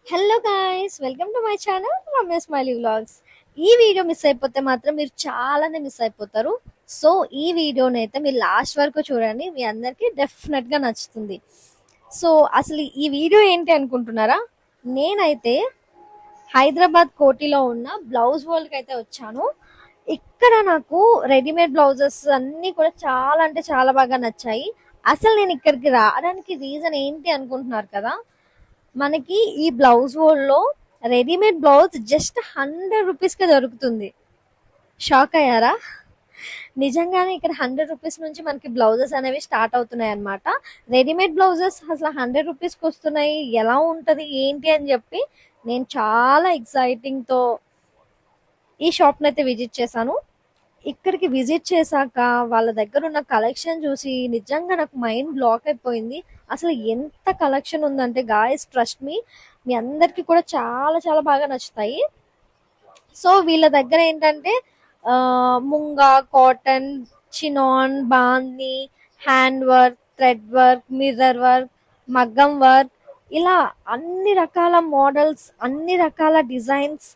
Hello guys, welcome to my channel Ramesh smiley vlogs. ఈ video miss అయిపోతే మాత్రం మీరు చాలానే మిస్ అయిపోతారు. సో ఈ వీడియోని అయితే మీరు లాస్ట్ వరకు చూడండి, మీ అందరికీ డెఫినెట్గా నచ్చుతుంది. సో అసలు ఈ వీడియో ఏంటి అనుకుంటున్నారా? నేనైతే హైదరాబాద్ కోటిలో ఉన్న బ్లౌజ్ వరల్డ్కి అయితే వచ్చాను. ఇక్కడ నాకు రెడీమేడ్ బ్లౌజెస్ అన్నీ కూడా చాలా అంటే చాలా బాగా నచ్చాయి. అసలు నేను ఇక్కడికి రావడానికి రీజన్ ఏంటి అనుకుంటున్నారు కదా? మనకి ఈ బ్లౌజ్ వరల్డ్లో రెడీమేడ్ బ్లౌజ్ జస్ట్ 100 రూపీస్కే దొరుకుతుంది. షాక్ అయ్యారా? నిజంగానే ఇక్కడ 100 రూపీస్ నుంచి మనకి బ్లౌజెస్ అనేవి స్టార్ట్ అవుతున్నాయి అనమాట. రెడీమేడ్ బ్లౌజెస్ అసలు 100 రూపీస్కి వస్తున్నాయి, ఎలా ఉంటుంది ఏంటి అని చెప్పి నేను చాలా ఎక్సైటింగ్తో ఈ షాప్ని అయితే విజిట్ చేశాను. ఇక్కడికి విజిట్ చేశాక వాళ్ళ దగ్గర ఉన్న కలెక్షన్ చూసి నిజంగా నాకు మైండ్ బ్లాక్ అయిపోయింది. అసలు ఎంత కలెక్షన్ ఉందంటే గాయస్, ట్రస్ట్ మీ అందరికీ కూడా చాలా చాలా బాగా నచ్చుతాయి. సో వీళ్ళ దగ్గర ఏంటంటే ముంగా, కాటన్, చినాన్, బాందీ, hand work, thread work, mirror work, మగ్గం వర్క్, ఇలా అన్ని రకాల మోడల్స్, అన్ని రకాల డిజైన్స్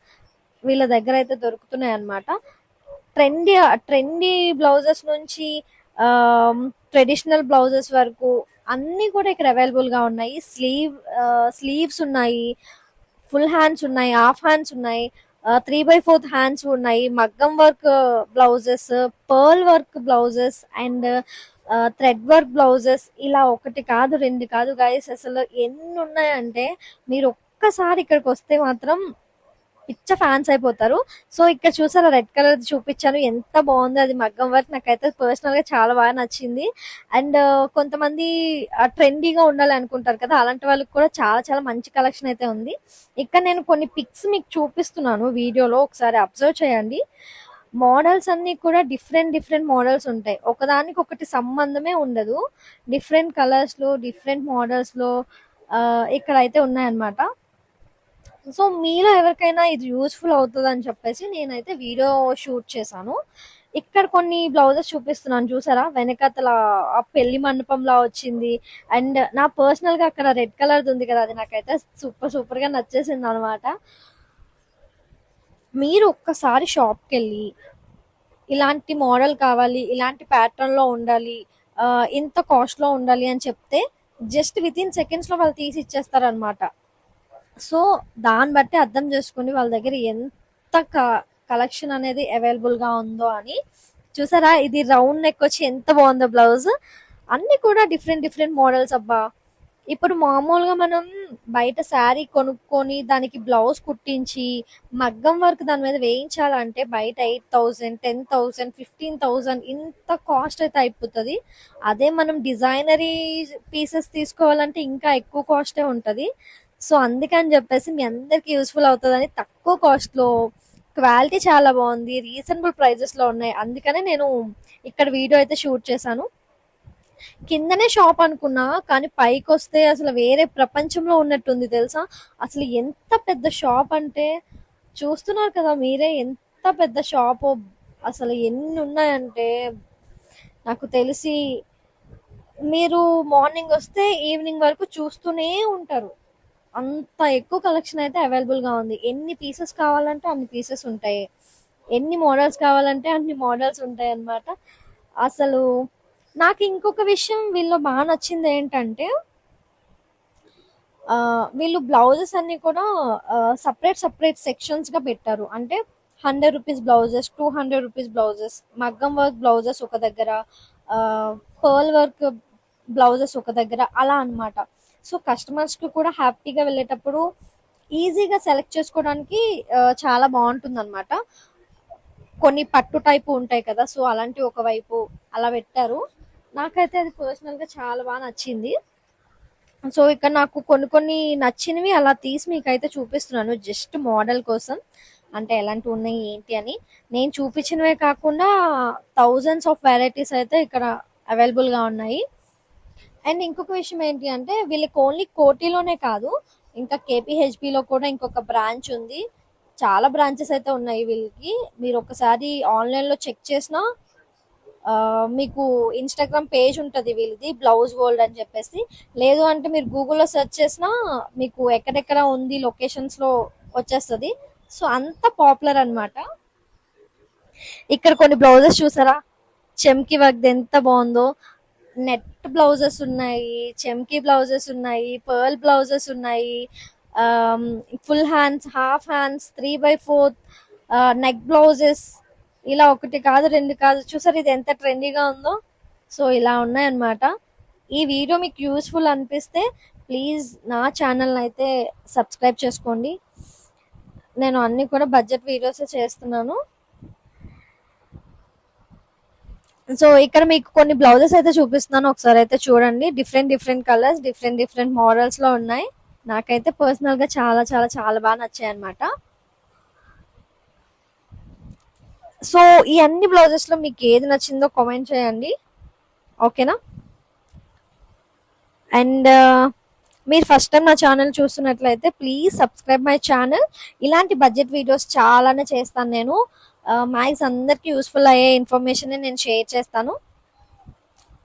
వీళ్ళ దగ్గర అయితే దొరుకుతున్నాయి అన్నమాట. ట్రెండీ ట్రెండీ బ్లౌజెస్ నుంచి ట్రెడిషనల్ బ్లౌజెస్ వరకు అన్నీ కూడా ఇక్కడ అవైలబుల్గా ఉన్నాయి. స్లీవ్స్ ఉన్నాయి, ఫుల్ హ్యాండ్స్ ఉన్నాయి, హాఫ్ హ్యాండ్స్ ఉన్నాయి, 3/4 హ్యాండ్స్ ఉన్నాయి, మగ్గం work blouses, pearl work blouses and thread work blouses. ఇలా ఒకటి కాదు రెండు కాదు గైస్, అసలు ఎన్ని ఉన్నాయంటే మీరు ఒక్కసారి ఇక్కడికి వస్తే మాత్రం పిచ్చ ఫ్యాన్స్ అయిపోతారు. సో ఇక్కడ చూసారా, రెడ్ కలర్ చూపించాను, ఎంత బాగుంది. అది మగ్గం వర్క్ నాకైతే పర్సనల్ గా చాలా బాగా నచ్చింది. అండ్ కొంతమంది ట్రెండీగా ఉండాలి అనుకుంటారు కదా, అలాంటి వాళ్ళకి కూడా చాలా చాలా మంచి కలెక్షన్ అయితే ఉంది. ఇక్కడ నేను కొన్ని పిక్స్ మీకు చూపిస్తున్నాను వీడియోలో, ఒకసారి అబ్జర్వ్ చేయండి. మోడల్స్ అన్ని కూడా డిఫరెంట్ డిఫరెంట్ మోడల్స్ ఉంటాయి, ఒకదానికి ఒకటి సంబంధమే ఉండదు. డిఫరెంట్ కలర్స్ లో, డిఫరెంట్ మోడల్స్ లో ఇక్కడ అయితే ఉన్నాయన్నమాట. సో మీలో ఎవరికైనా ఇది యూస్ఫుల్ అవుతుంది అని చెప్పేసి నేనైతే వీడియో షూట్ చేశాను. ఇక్కడ కొన్ని బ్లౌజెస్ చూపిస్తున్నాను, చూసారా? వెనకతల ఆ పెళ్లి మండపంలా వచ్చింది. అండ్ నా పర్సనల్ గా అక్కడ రెడ్ కలర్ ఉంది కదా, అది నాకైతే సూపర్ సూపర్ గా నచ్చేసింది అనమాట. మీరు ఒక్కసారి షాప్కి వెళ్ళి ఇలాంటి మోడల్ కావాలి, ఇలాంటి ప్యాటర్న్ లో ఉండాలి, ఇంత కాస్ట్ లో ఉండాలి అని చెప్తే జస్ట్ విత్ ఇన్ సెకండ్స్ లో వాళ్ళు తీసి ఇచ్చేస్తారనమాట. సో దాన్ని బట్టి అర్థం చేసుకుని వాళ్ళ దగ్గర ఎంత కలెక్షన్ అనేది అవైలబుల్ గా ఉందో అని. చూసారా, ఇది రౌండ్ నెక్ వచ్చి ఎంత బాగుందో బ్లౌజ్. అన్ని కూడా డిఫరెంట్ డిఫరెంట్ మోడల్స్ అబ్బా. ఇప్పుడు మామూలుగా మనం బయట శారీ కొనుక్కొని దానికి బ్లౌజ్ కుట్టించి మగ్గం వర్క్ దాని మీద వేయించాలంటే బయట 8,000, 10,000, 15,000 ఇంత కాస్ట్ అయితే అయిపోతుంది. అదే మనం డిజైనరీ పీసెస్ తీసుకోవాలంటే ఇంకా ఎక్కువ కాస్టే ఉంటుంది. సో అందుకని చెప్పేసి మీ అందరికి యూస్ఫుల్ అవుతుందని తక్కువ కాస్ట్ లో, క్వాలిటీ చాలా బాగుంది, రీజనబుల్ ప్రైజెస్ లో ఉన్నాయి, అందుకనే నేను ఇక్కడ వీడియో అయితే షూట్ చేశాను. కిందనే షాప్ అనుకున్నా, కానీ పైకి వస్తే అసలు వేరే ప్రపంచంలో ఉన్నట్టుంది తెలుసా. అసలు ఎంత పెద్ద షాప్ అంటే, చూస్తున్నారు కదా మీరే ఎంత పెద్ద షాప్. అసలు ఎన్ని ఉన్నాయంటే నాకు తెలిసి మీరు మార్నింగ్ వస్తే ఈవినింగ్ వరకు చూస్తూనే ఉంటారు, అంత ఎక్కువ కలెక్షన్ అయితే అవైలబుల్ గా ఉంది. ఎన్ని పీసెస్ కావాలంటే అన్ని పీసెస్ ఉంటాయి, ఎన్ని మోడల్స్ కావాలంటే అన్ని మోడల్స్ ఉంటాయి అన్నమాట. అసలు నాకు ఇంకొక విషయం వీళ్ళు బాగా నచ్చింది ఏంటంటే, వీళ్ళు బ్లౌజెస్ అన్ని కూడా సపరేట్ సపరేట్ సెక్షన్స్ గా పెట్టారు. అంటే 100 రూపీస్ బ్లౌజెస్, 200 రూపీస్ బ్లౌజెస్, మగ్గం వర్క్ బ్లౌజెస్ ఒక దగ్గర, పర్ల్ వర్క్ బ్లౌజెస్ ఒక దగ్గర, అలా అన్నమాట. సో కస్టమర్స్ కి కూడా హ్యాపీగా వెళ్ళేటప్పుడు ఈజీగా సెలెక్ట్ చేసుకోవడానికి చాలా బాగుంటుంది అనమాట. కొన్ని పట్టు టైపు ఉంటాయి కదా, సో అలాంటి ఒకవైపు అలా పెట్టారు. నాకైతే అది పర్సనల్ గా చాలా బాగా నచ్చింది. సో ఇక్కడ నాకు కొన్ని కొన్ని నచ్చినవి అలా తీసి మీకైతే చూపిస్తున్నాను, జస్ట్ మోడల్ కోసం. అంటే ఎలాంటివి ఉన్నాయి ఏంటి అని. నేను చూపించినవే కాకుండా థౌజండ్స్ ఆఫ్ వెరైటీస్ అయితే ఇక్కడ అవైలబుల్ గా ఉన్నాయి. అండ్ ఇంకొక విషయం ఏంటి అంటే, వీళ్ళకి ఓన్లీ కోటిలోనే కాదు, ఇంకా కేపీహెచ్బిలో కూడా ఇంకొక బ్రాంచ్ ఉంది. చాలా బ్రాంచెస్ అయితే ఉన్నాయి వీళ్ళకి. మీరు ఒకసారి ఆన్లైన్లో చెక్ చేసినా మీకు ఇన్స్టాగ్రామ్ పేజ్ ఉంటుంది వీళ్ళది, బ్లౌజ్ వరల్డ్ అని చెప్పేసి. లేదు అంటే మీరు గూగుల్లో సెర్చ్ చేసినా మీకు ఎక్కడెక్కడ ఉంది లొకేషన్స్లో వచ్చేస్తుంది. సో అంత పాపులర్ అన్నమాట. ఇక్కడ కొన్ని బ్లౌజెస్ చూసారా, చెమ్కి వర్క్ ఎంత బాగుందో. నెట్ బ్లౌజెస్ ఉన్నాయి, చెమ్కి బ్లౌజెస్ ఉన్నాయి, పర్ల్ బ్లౌజెస్ ఉన్నాయి, full hands, half hands, 3/4 neck blouses. ఇలా ఒకటి కాదు రెండు కాదు, చూసారు ఇది ఎంత ట్రెండీగా ఉందో. సో ఇలా ఉన్నాయన్నమాట. ఈ వీడియో మీకు యూస్ఫుల్ అనిపిస్తే ప్లీజ్ నా ఛానల్ అయితే సబ్స్క్రైబ్ చేసుకోండి. నేను అన్ని కూడా బడ్జెట్ వీడియోస్ చేస్తున్నాను. సో ఇక్కడ మీకు కొన్ని బ్లౌజెస్ అయితే చూపిస్తున్నాను, ఒకసారి అయితే చూడండి. Different different colours, different different models లో ఉన్నాయి. నాకైతే పర్సనల్ గా చాలా చాలా చాలా బాగా నచ్చాయి అనమాట. సో ఈ అన్ని బ్లౌజెస్ లో మీకు ఏది నచ్చిందో కామెంట్ చేయండి, ఓకేనా? అండ్ మీరు ఫస్ట్ టైం నా ఛానల్ చూస్తున్నట్లయితే ప్లీజ్ సబ్స్క్రైబ్ మై ఛానల్. ఇలాంటి బడ్జెట్ వీడియోస్ చాలానే చేస్తాను నేను. మ్యాక్స్ అందరికి యూస్ఫుల్ అయ్యే ఇన్ఫర్మేషన్ నేను షేర్ చేస్తాను.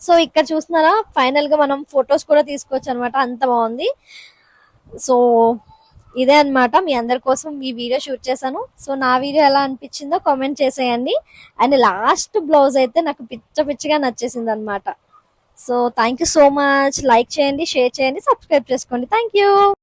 సో ఇక్కడ చూస్తున్నారా, ఫైనల్ గా మనం ఫొటోస్ కూడా తీసుకోవచ్చు అనమాట, అంత బాగుంది. సో ఇదే అన్నమాట, మీ అందరి కోసం ఈ వీడియో షూట్ చేశాను. సో నా వీడియో ఎలా అనిపించిందో కామెంట్ చేసేయండి. అండ్ లాస్ట్ బ్లౌజ్ అయితే నాకు పిచ్చిగా నచ్చేసింది అనమాట. So thank you so much. Like చేయండి, షేర్ చేయండి, సబ్స్క్రైబ్ చేసుకోండి. Thank you.